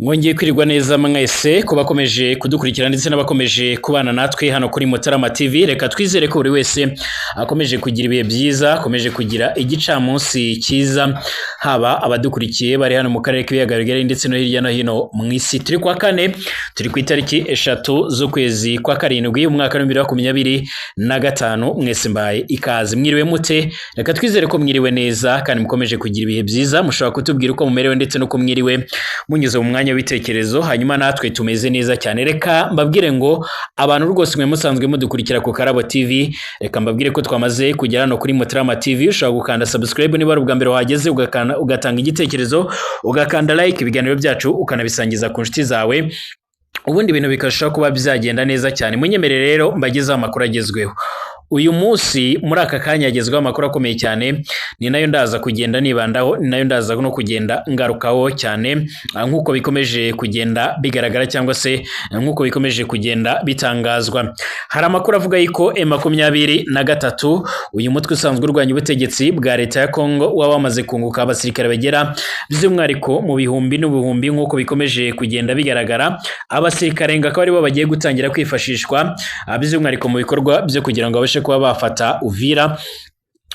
Mwongeye kwirirwa neza mwese kuba bakomeje kudukurikira ndetse n'abakomeje kubana natwe hano kuri Mutarama TV. Reka twizere ko buri wese akomeje kugira ibihe byiza, akomeje kugira igicamunsi cyiza, haba abadukurikiye bari hano mu karere k'ibiyaga bigari ndetse no hirya no hino mu isi. Turi kwa kane, turi ku itariki 3 z'ukwezi kwa karindwi umwaka wa 2025. Mwese mbaye ikaze, mwiriwe mute? Reka twizere ko mwiriwe neza kandi mukomeje kugira ibihe byiza. Mushobora kutubwira uko mumerewe ndetse n'uko mwiriwe munyuze mu mwanya w'ibitekerezo, hanyuma natwe tumeze neza cyane. Reka mbabwire ngo abantu rwose mwe musanzwe mudukurikira ku Karabo TV, reka mbabwire ko twamaze kugera hano kuri Mutarama TV. Ushobora gukanda subscribe niba ari ubwa mbere wahageze, ugatanga igitekerezo, ugakanda like ibiganiro byacu, ukanabisangiza ku nshuti zawe, ubundi ibintu bikarushaho kuba byagenda neza cyane. Munyemerere rero mbagezaho amakuru agezweho uyu munsi. Muri aka kanya yagezweho amakuru akomeye cyane, ni nayo ndaza kugenda nibandaho, ni nayo ndaza no kugenda ngarukaho cyane, nk'uko bikomeje kugenda bigaragara cyangwa se nk'uko bikomeje kugenda bitangazwa. Hari amakuru avuga yuko M23 uyu mutwe usanzwe urwanya ubutegetsi bwa leta ya Kongo waba wamaze kunguka abasirikare bagera by'umwihariko mu bihumbi n'ubuhumbi, nk'uko bikomeje kugenda bigaragara. Abasirikare akaba aribo bagiye gutangira kwifashishwa by'umwihariko mu bikorwa byo kugira ngo babashe kuba bafata Uvira.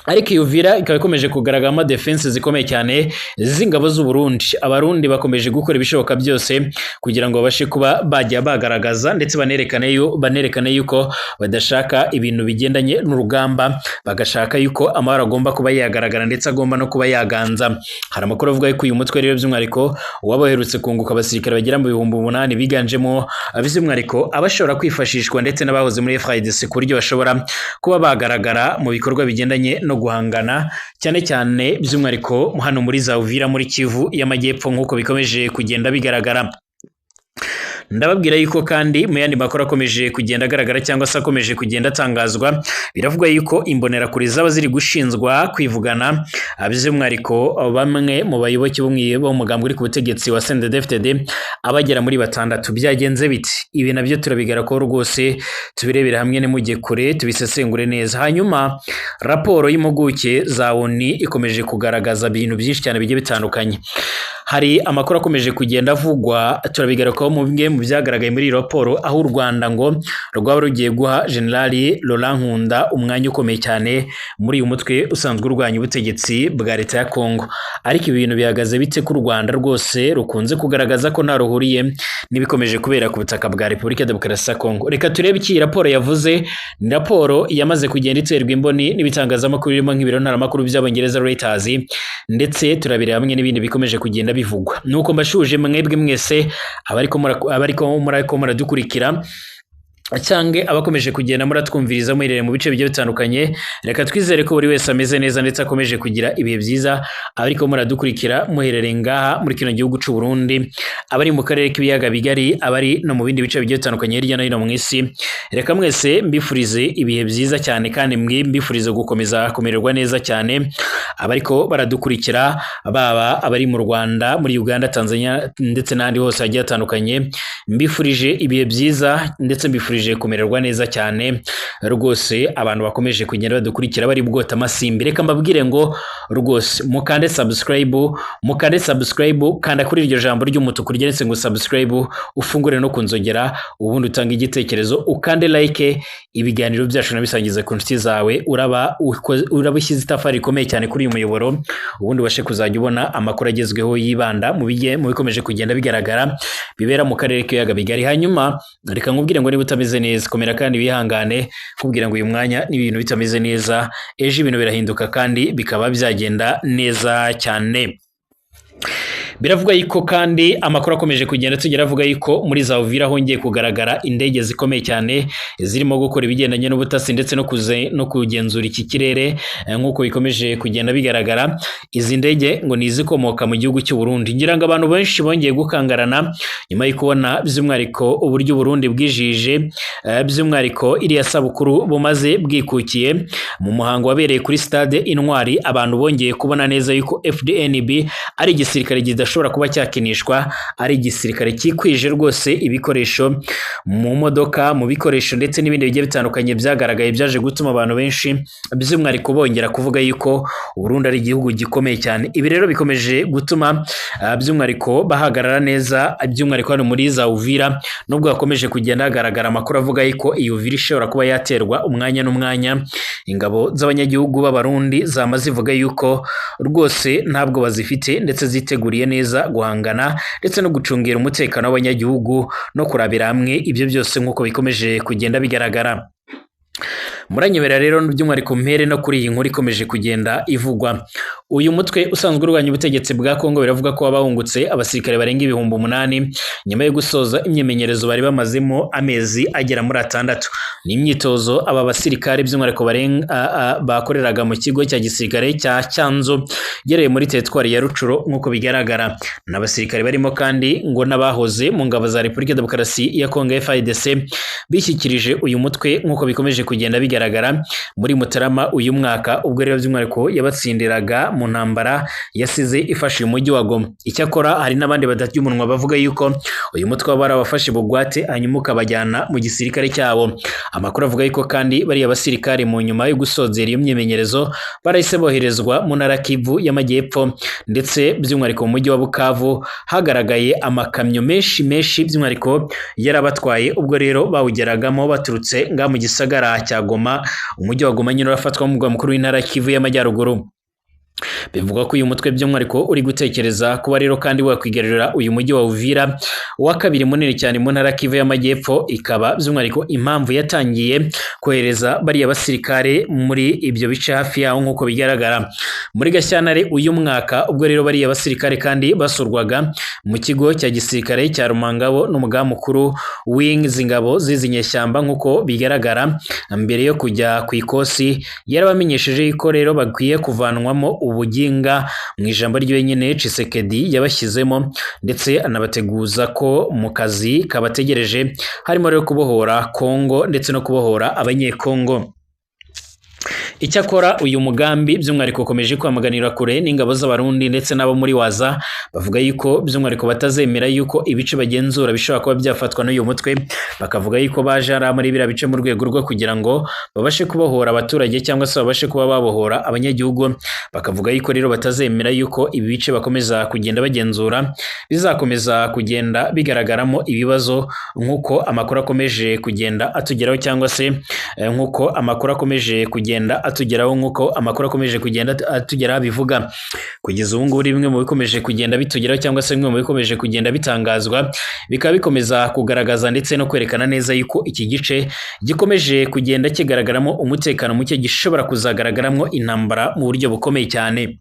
Ariko iyo Uvira ikaba ikomeje kugaragaramo defense zikomeye cyane z'ingabo z'u Burundi. Abarundi bakomeje gukora ibishoboka byose kugira ngo babashe kuba bajya bagaragaza ndetse banerekane yuko badashaka ibintu bigendanye n'urugamba, bagashaka yuko amahoro agomba kuba yagaragara ndetse agomba no kuba yaganza. Hari amakuru avuga yuko uyu mutwe rero by'umwihariko wabaherutse kunguka abasirikare bagera mu bihumbi 8 biganjemo by'umwihariko abashobora kwifashishwa ndetse n'abahoze muri FARDC ku buryo bashobora kuba bagaragara mu bikorwa bigendanye no guhangana cyane cyane by'umwihariko hano muri za Uvira muri Kivu y'Amajyepfo, nk'uko bikomeje kugenda bigaragara. Ndababwira yuko kandi mu yandi makuru akomeje kugenda agaragara cyangwa se akomeje kugenda atangazwa, biravuga yuko imbonerakure zaba ziri gushinzwa kwivugana by'umwihariko bamwe mu bayoboke b'umugambi uri ku butegetsi wa CNDD-FDD abagera muri 6. Byagenze biti? Ibi nabyo turabigarako rwose, tubirebera hamwe n'imujye kure tubisesengure neza. Hanyuma raporo y'impuguke za ONU ikomeje kugaragaza ibintu byinshi cyane bigiye bitandukanye. Hari amakuru akomeje kugenda avugwa, turabigarako mu bimwe mu byagaragaye muri raporo, aho u Rwanda ngo rwaba rugiye guha Generali Laurent Nkunda umwanya ukomeye cyane muri uyu mutwe usanzwe urwanya ubutegetsi bwa leta ya Kongo. Ariko ibi bintu bihagaze bite ku Rwanda rwose rukunze kugaragaza ko nta ruhuriye n'ibikomeje kubera ku butaka bwa Repubulika ya Demokarasi ya Kongo? Reka turebe iki raporo yavuze. Ni raporo yamaze kugenda iterwa imboni n'ibitangazamakuru birimo nk'ibiro ntaramakuru by'Abongereza Reuters, ndetse turabira hamwe n'ibindi bikomeje kugenda bivugwa. Nuko mbashuje mwebwe mwese abariko muradukurikira cyangwa abakomeje kugenda muratwumviriza muherereye mu bice bigiye bitandukanye. Reka twizere ko buri wese ameze neza ndetse akomeje kugira ibihe byiza, abariko muradukurikira muherereye ngaha muri kino gihugu cy'u Burundi, abari mu karere k'ibiyaga bigari, abari no mu bindi bice bigiye bitandukanye hirya no hino mu isi. Reka mwese mbifurize ibihe byiza cyane kandi mbifurize gukomeza kumererwa neza cyane. Abariko baradukurikira baba abari mu Rwanda, muri Uganda, Tanzania ndetse n'ahandi hose hagiye hatandukanye, mbifurije ibihe byiza ndetse mbifurije kumererwa neza cyane rwose. Abantu bakomeje kugenda badukurikira bari bwota amasimbi, reka mbabwire ngo rwose mukande subscribe, kanda kuri iryo jambo ry'umutuku ryanditse ngo subscribe, ufungure no kunzogera, ubundi utanga igitekerezo, ukande like ibiganiro byacu nabisangiza ku nshuti zawe. uraba ushyize itafari rikomeye cyane kuri uyu muyoboro, ubundi ubashe kuzajya ubona amakuru agezweho yibanda mu bikomeje kugenda bigaragara bibera mu karere k'ibiyaga bigari. Hanyuma reka nkubwire ngo niba utameze neza komera kandi wihangane, kubwira ngo uyu mwanya n'ibintu bitameze neza, ejo ibintu birahinduka kandi bikaba byagenda neza cyane. Biravuga yuko kandi amakuru akomeje kugenda tugera avuga yuko muri za Uvira hongeye kugaragara indege zikomeye cyane zirimo gukora ibigendanye n'ubutasi ndetse no kugenzura iki kirere, nk'uko bikomeje kugenda bigaragara. Izi ndege ngo ni izikomoka mu gihugu cy'u Burundi. Ngira ngo abantu benshi bongeye gukangarana nyuma yo kubona by'umwihariko uburyo Burundi bwijije by'umwihariko iriya sabukuru bumaze bwikukiye mu muhango wabereye kuri stade Intwari. Abantu bongeye kubona neza yuko FDNB ari igisirikare kidashobora kuba cyakinishwa ari igisirikare kikwije rwose ibikoresho mu modoka, mu bikoresho ndetse n'ibindi bigiye bitandukanye byagaragaye byaje gutuma abantu benshi by'umwihariko bongera kuvuga yuko Burundi ari igihugu gikomeye cyane. Ibi rero bikomeje gutuma by'umwihariko bahagarara neza, by'umwihariko hano muri za Uvira, nubwo hakomeje kugenda hagaragara amakuru avuga yuko iyi Uvira ishobora kuba yaterwa umwanya n'umwanya. Ingabo z'abanyagihugu b'Abarundi zama zivuga yuko rwose ntabwo bazifite ndetse ziteguriye neza guhangana ndetse no gucungira umutekano w'abanyagihugu no kurabira hamwe ibyo byose nk'uko bikomeje kugenda bigaragara. Muranyobera rero by'umwihariko mpere no kuri iyi nkuru ikomeje kugenda ivugwa. Uyu mutwe usanzwe urwanya ubutegetsi bwa Kongo biravuga ko wabahungutse abasirikare barenga 8,000 nyuma yo gusoza imyemenyerezo bari bamazemo amezi agera muri 6. Ni imyitozo aba basirikare by'umwihariko bakoreraga mu kigo cya gisirikare cya Cyanzo gereye muri teritwari ya Rucuro nk'uko bigaragara. N'abasirikare barimo kandi ngo n'abahoze mu ngabo za Repubulika Demokarasi ya Kongo FARDC bishyikirije uyu mutwe nk'uko bikomeje kugenda bigaragara muri Mutarama uyu mwaka, ubwo rero by'umwihariko yabatsindiraga mu ntambara yasize ifashe umujyi wa Goma. Icyakora hari n'abandi badatya umunwa bavuga yuko uyu mutwe wabara wafashe bugwate hanyuma ukabajyana mu gisirikare cyabo. Amakuru avuga yuko kandi bari abasirikare mu nyuma yo gusozera iyo myemenyerezo barahise boherezwa mu ntara Kivu y'Amajyepfo ndetse by'umwihariko mu mujyi wa Bukavu hagaragaye amakamyo menshi by'umwihariko yarabatwaye, ubwo rero bawugeragamo baturutse nga mu gisagara cya Goma. Umujyi wa Goma nyine urafatwa mu murwa mukuru w'intara Kivu y'Amajyaruguru. Bivugwa ko uyu mutwe by'umwihariko uri gutekereza kuba rero kandi wakwigarurira uyu mujyi wa Uvira wa kabiri munini cyane mu ntara Kivu y'Amajyepfo, ikaba by'umwihariko impamvu yatangiye kohereza bariya basirikare muri ibyo bice hafi yaho nk'uko bigaragara. Muri Gashyantare uyu mwaka ubwo rero bariya basirikare kandi basurwaga mu kigo cya gisirikare cya Rumangabo n'umugaba mukuru w'izi ngabo z'izi nyeshyamba nk'uko bigaragara, mbere yo kujya ku ikosi yarabamenyesheje ko rero bakwiye kuvanwamo ubuginga mu ijambo ry'wenyine Tshisekedi yabashyizemo ndetse anabateguza ko mu kazi kabategereje harimo rero kubohora Kongo ndetse no kubohora abanyekongo. Icyakora uyu mugambi by'umwihariko ukomeje kwamaganira kure n'ingabo z'Abarundi ndetse n'abo muri Waza bavuga yuko by'umwihariko batazemera yuko ibice bagenzura bishobora kuba byafatwa n'uyu mutwe, bakavuga yuko baje ari muri biriya bice mu rwego rwo kugira ngo babashe kubohora abaturage cyangwa se babashe kuba babohora abanyagihugu. Bakavuga yuko rero batazemera yuko ibi bice bakomeza kugenda bagenzura bizakomeza kugenda bigaragaramo ibibazo nk'uko amakuru akomeje kugenda atugeraho cyangwa se nk'uko amakuru akomeje kugenda atugeraho bivuga. Kugeza ubu ngubu bimwe mu bikomeje kugenda bitugeraho cyangwa se bimwe mu bikomeje kugenda bitangazwa bikaba bikomeza kugaragaza ndetse no kwerekana neza yuko iki gice gikomeje kugenda kigaragaramo umutekano muke, gishobora kuzagaragaramo intambara mu buryo bukomeye cyane.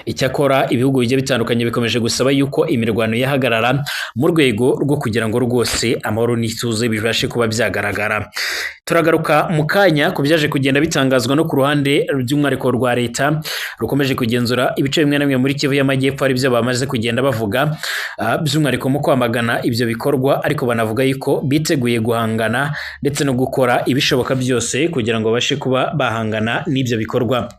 Icyakora ibihugu bigiye bitandukanye bikomeje gusaba yuko imirwano yahagarara mu rwego rwo kugira ngo rwose amahoro n'ituze bibashe kuba byagaragara. Turagaruka mu kanya ku byaje kugenda bitangazwa no ku ruhande by'umwihariko rwa leta rukomeje kugenzura ibice bimwe na bimwe muri Kivu y'Amajyepfo, ari byo bamaze kugenda bavuga by'umwihariko mu kwamagana ibyo bikorwa, ariko banavuga yuko biteguye guhangana ndetse no gukora ibishoboka byose kugira ngo babashe kuba bahangana n'ibyo bikorwa.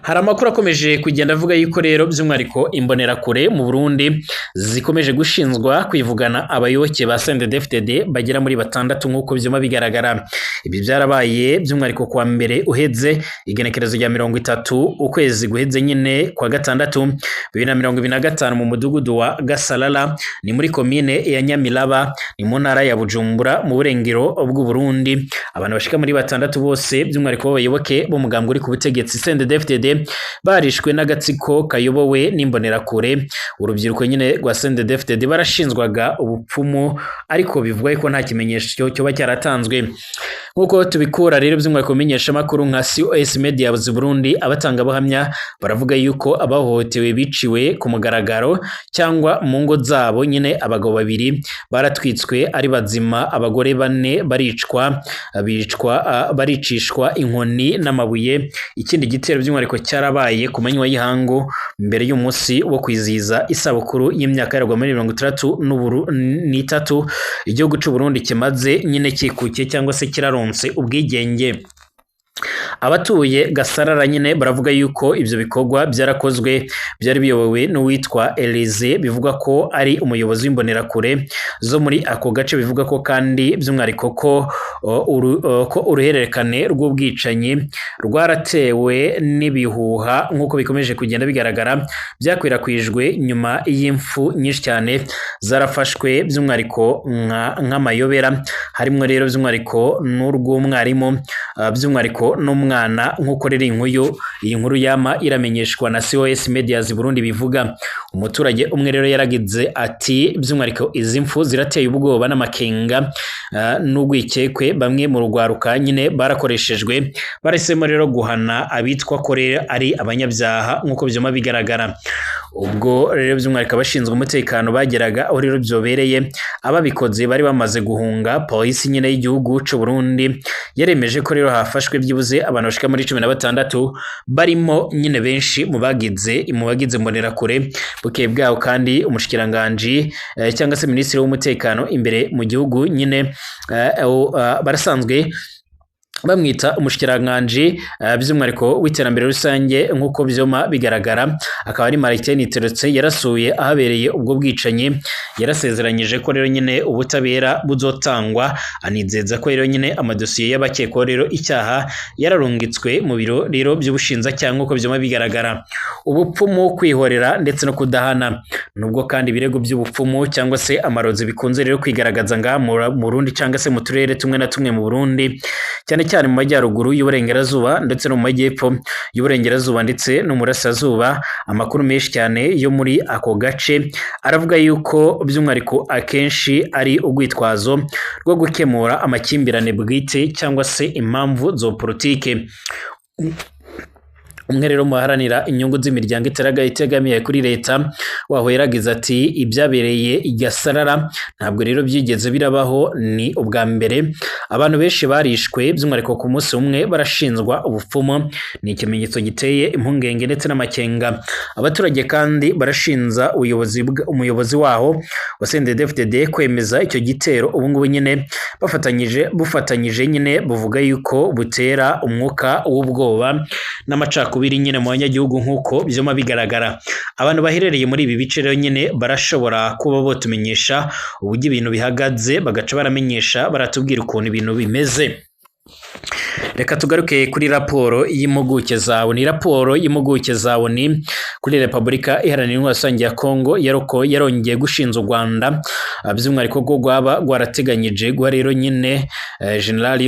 Hari amakuru akomeje kugenda avuga yuko rero by'umwihariko imbonerakure mu Burundi zikomeje gushinzwa kwivugana abayoboke ba CNDD-FDD bagera muri 6 nk'uko byuma bigaragara. Ibi byarabaye by'umwihariko kwa mbere uheze igenekerezo rya 30 ukwezi guheze nyine kwa 6 2025 mu mudugudu wa Gasalala ni muri komine ya Nyamiraba ni mu ntara ya Bujumbura mu burengero bw'u Burundi. Abantu bashika muri 6 bose by'umwihariko abayoboke bo mugambwe uri ku butegetsi CNDD-FDD barishwe n'agatsiko kayobowe n'imbonerakure. Urubyiruko nyine rwa CNDD-FDD barashinzwaga ubupfumu, ariko bivuga ko nta kimenyesho cyo cyaratanzwe. Nkuko tubikura rero by'umwihariko menyesha makuru nka COS Media Burundi, abatanga bahamya baravuga yuko abahohotewe biciwe ku mugaragaro cyangwa mu ngo zabo. Nyine abagabo 2 baratwitswe ari bazima, abagore 4 baricishwa inkoni n'amabuye. Ikindi gitero by'umwihariko cyarabaye ku manywa y'ihangu mbere y'umunsi wo kwizihiza isabukuru y'imyaka yaragwa muri 63 igihugu cy'u Burundi kimaze nyine kikukiye cyangwa se kiraronse ubwigenge. abatuye Gasarara nyine baravuga yuko ivyo bikorwa byarakozwe byari biyobowe n'uwitwa Elize bivuga ko ari umuyobozi w'imbonerakure zo muri ako gace bivuga ko kandi by'umwariko ko uruhererekane rw'ubwicanyi rwaratewe n'ibihuha nk'uko bikomeje kugenda bigaragara byakwirakwijwe nyuma y'imfu nyinshi cyane zarafashwe by'umwariko nk'amayobera harimo rero by'umwariko n'urw'umwarimu by'umwariko n'umwana nk'uko rero iyi nkuru yama iramenyeshwa na COS Medias Burundi bivuga umuturage umwe rero yaragize ati by'umwariko izi mfu zirateye ubwoba n'amakenga n'ugwikekwe bamwe mu rugwaruka nyine barakoreshejwe barisemo rero guhana abitwa ko rero ari abanyabyaha nk'uko byoma bigaragara ubwo rero by'umwariko abashinzwe umutekano bageraga aho rero byobereye ababikoze bari bamaze guhunga polisi nyine y'igihugu cy'u Burundi yaremeje ko rero hafashwe byibuze abantu bashika muri 16 barimo nyine benshi mu bagize mbonerakure bukeye bwaho kandi umushikiranganje cyangwa se minisitiri w'umutekano imbere mu gihugu nyine barasanzwe bamwita umushikiranganje by'umwariko w'iterambere rusange nk'uko byoma bigaragara akaba ari Martin Teretse yarasuye ahabereye ubwo bwicanyi yarasezeranyije ko rero nyine ubutabera buzotangwa anizeza ko rero nyine amadosiye y'abakekwa rero icyaha yararungitswe mu biro rero by'ubushinza cyangwa uko byoma bigaragara ubupfumu kwihorera ndetse no kudahana nubwo kandi birego by'ubupfumu cyangwa se amarozi bikunze rero kwigaragaza ngaha mu Burundi cyangwa se mu turere tumwe na tumwe mu Burundi cyane mu majyaruguru y'uburengerazuba ndetse no mu majyepfo y'uburengerazuba ndetse no mu burasirazuba amakuru menshi cyane yo muri ako gace aravuga yuko by'umwariko akenshi ari ugwitwazo rwo gukemura amakimbirane bwite cyangwa se impamvu zo politike umwe rero muharanira inyungu z'imiryango itegamiye kuri leta waho yaragize ati ibyabereye igasarara ntabwo rero byigeze birabaho ni ubwa mbere abantu benshi barishwe by'umwariko ku munsi umwe barashinzwa ubupfumo ni ikimenyetso giteye impungenge ndetse n'amakenga abaturage kandi barashinza umuyobozi waho wa CNDD-FDD kwemeza icyo gitero ubu ngubu nyine bufatanyije nyine buvuga yuko butera umwuka w'ubwoba n'amacakubiri nyine mu banyagihugu nk'uko byoma bigaragara abantu baherereye muri ibi bice rero nyine barashobora kuba botumenyesha uburyo ibintu bihagaze bagaca baramenyesha baratubwira ukuntu ibintu bimeze reka tugaruke kuri raporo y'impuguke zawe ni raporo y'impuguke zawe ni kuri Repubulika Iharanira Intwaro Rusange ya Kongo yarongeye gushinza u Rwanda by'umwariko rwo rwaba rwarateganyije guha rero nyine General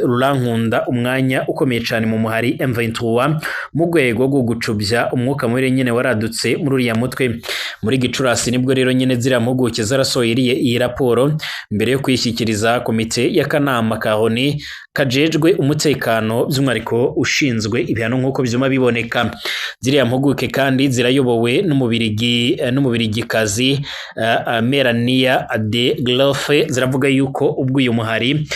Rurankunda umwanya ukomeye cyane mu muhari M23 mu rwego rwo gucubya umwuka muri nyine waradutse muri uriya mutwe muri Gicurasi nibwo rero nyine zira mpuguke zarasohoye iyi raporo mbere yo kwishyikiriza komite y'akanama ka ONU kajejwe umutekano by'umwariko ushinzwe ibihano nk'uko byuma biboneka ziriya mpuguke kandi zirayobowe n'umubirigikazi Melania de Glofe ziravuga yuko ubwo uyu muhari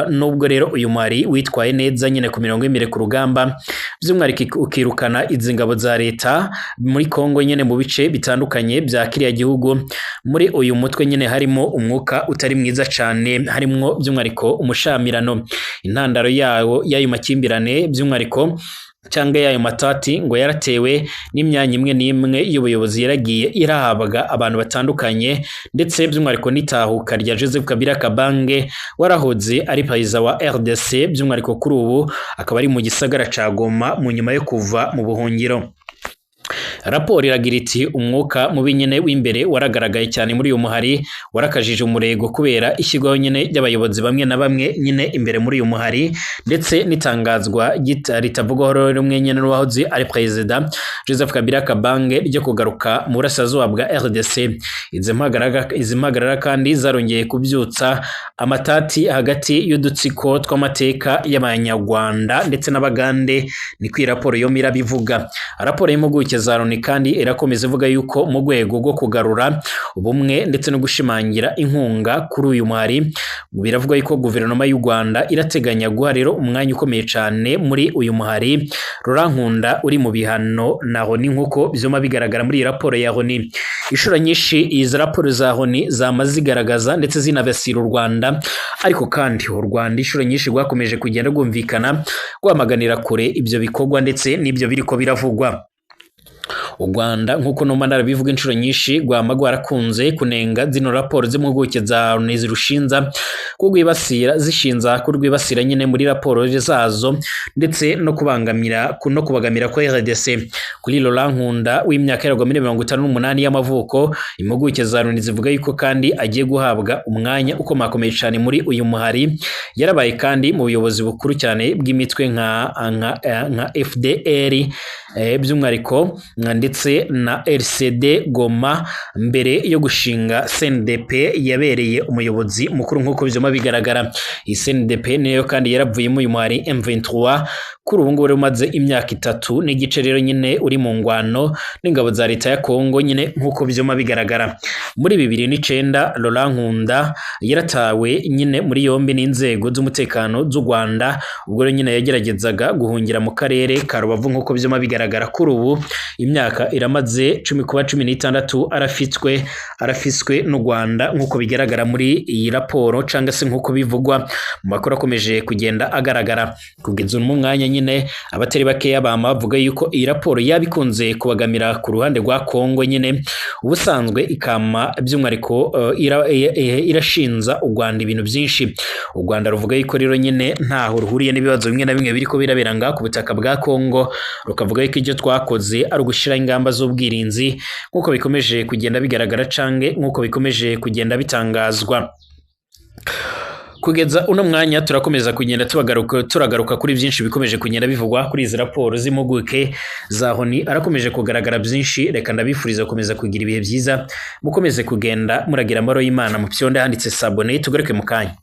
nubwo rero uyu muhari witwaye neza nyine ku mirongo y'imire ku rugamba by'umwariko ukirukana izi ngabo za leta muri Kongo nyine mu bice bitandukanye bya kiriya gihugu muri uyu mutwe nyine harimo umwuka utari mwiza cyane harimo by'umwariko umushamirano intandaro y'ayo makimbirane by'umwariko cyangwa y'ayo matati ngo yaratewe n'imyanya imwe n'imwe y'ubuyobozi yaragiye irahabwa abantu batandukanye ndetse by'umwariko n'itahuka rya Joseph Kabila Kabange warahoze ari perezida wa RDC by'umwariko kuri ubu akaba ari mu gisagara ca Goma mu nyuma yo kuva mu buhungiro raporo iragira iti umwuka mubi nyine w'imbere waragaragaye cyane muri uyu muhari warakajije umurego kubera ishyirwaho nyine ry'abayobozi bamwe na bamwe nyine imbere muri uyu muhari ndetse n'itangazwa ritavugwaho rumwe nyine n'uwahoze ari perezida Joseph Kabila Kabange ryo kugaruka mu burasirazuba bwa RDC izi mpagarara kandi zarongeye kubyutsa amatati hagati y'udutsiko tw'amateka y'abanyarwanda ndetse n'abagande ni ku raporo yo mirabivuga raporo y'impuguke za Loni kandi irakomeza ivuga yuko mu rwego rwo kugarura ubumwe ndetse no gushimangira inkunga kuri uyu muhari biravuga yuko guverinoma y'u Rwanda irateganya guha rero umwanya ukomeye cyane muri uyu muhari Rurankunda uri mu bihano na Loni nk'uko byoma bigaragara muri iyi raporo ya Loni inshuro nyinshi izi raporo za Loni zamaze zigaragaza ndetse zinabasira u Rwanda, ariko kandi u Rwanda inshuro nyinshi rwakomeje kugenda rwumvikana rwamaganira kure ibyo bikorwa ndetse n'ibyo biriko biravugwa. U Rwanda nk'uko noma narabivuga inshuro nyinshi rwama rwarakunze kunenga zino raporo z'impuguke za Loni zirushinza kurwibasira, zishinza kurwibasira nyine muri raporo zazo ndetse no kubagamira kwa RDC. Kuri Laurent Nkunda w'imyaka yaragwa muri 58 y'amavuko, impuguke za Loni zivuga yuko kandi agiye guhabwa umwanya ukomakomeye cyane muri uyu muhari. Yarabaye kandi mu buyobozi bukuru cyane bw'imitwe nka FDR by'umwihariko ndetse na RCD Goma mbere yo gushinga CNDP yabereye umuyobozi mukuru nk'uko bizoma bigaragara. Iyi CNDP niyo kandi yaravuyemo uyu muhari M23 kuri ubu ngubu umaze imyaka 3 n'igice rero nyine uri mu ngwano n'ingabo za leta ya Kongo nyine nk'uko bizoma bigaragara. Muri 2009 Laurent Nkunda yaratawe nyine muri yombi n'inzego z'umutekano z'u Rwanda, ubwo rero nyine yageragezaga guhungira mu karere ka Rubavu nk'uko bizoma bigaragara. Kuri ubu imyaka iramaze 16 arafiswe n'u Rwanda nk'uko bigaragara muri iyi raporo cyangwa se nk'uko bivugwa mu makuru akomeje kugenda agaragara. Kugeza mu mwanya nyine abatari bakeya bama bavuga yuko iyi raporo yabikunze kubagamira ku ruhande rwa Kongo nyine ubusanzwe ikama by'umwihariko irashinza u Rwanda ibintu byinshi. U Rwanda ruvuga yuko rero nyine ntaho ruhuriye n'ibibazo bimwe na bimwe biriko birabera ku butaka bwa Kongo, rukavuga yuko ibyo twakoze ari ugushira ingamba z'ubwirinzi nk'uko bikomeje kugenda bigaragara cange nk'uko bikomeje kugenda bitangazwa. Kugeza uno mwanya turakomeza kugenda turagaruka kuri byinshi bikomeje kugenda bivugwa kuri izi raporo z'impuguke za Loni, arakomeje kugaragara byinshi. Reka ndabifuriza gukomeza kugira ibihe byiza, mukomeze kugenda muragira amaro y'Imana mu byonda handitse sabone. Tugaruke mu kanya.